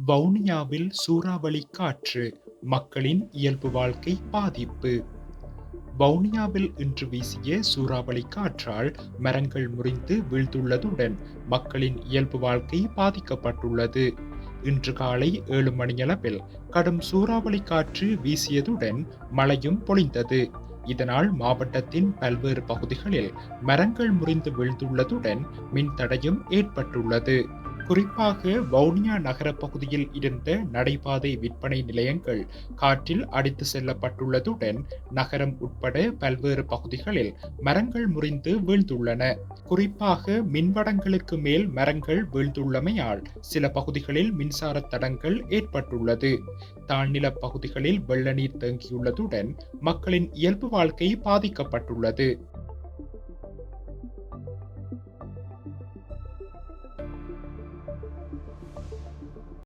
வவுனியாவில் சூறாவளி காற்று, மக்களின் இயல்பு வாழ்க்கை பாதிப்பு. வவுனியாவில் இன்று வீசிய சூறாவளி காற்றால் மரங்கள் முறிந்து வீழ்ந்துள்ளதுடன் மக்களின் இயல்பு வாழ்க்கை பாதிக்கப்பட்டுள்ளது. இன்று காலை 7 மணியளவில் கடும் சூறாவளி காற்று வீசியதுடன் மழையும் பொழிந்தது. இதனால் மாவட்டத்தின் பல்வேறு பகுதிகளில் மரங்கள் முறிந்து வீழ்ந்துள்ளதுடன் மின்தடையும் ஏற்பட்டுள்ளது. குறிப்பாக வவுனியா நகர பகுதியில் இருந்த நடைபாதை விற்பனை நிலையங்கள் காற்றில் அடித்து செல்லப்பட்டுள்ளதுடன் நகரம் உட்பட பல்வேறு பகுதிகளில் மரங்கள் முறிந்து வீழ்ந்துள்ளன. குறிப்பாக மின்வடங்களுக்கு மேல் மரங்கள் வீழ்ந்துள்ளமையால் சில பகுதிகளில் மின்சார தடங்கள் ஏற்பட்டுள்ளது. தாழ்நில பகுதிகளில் வெள்ள நீர் தேங்கியுள்ளதுடன் மக்களின் இயல்பு வாழ்க்கை பாதிக்கப்பட்டுள்ளது.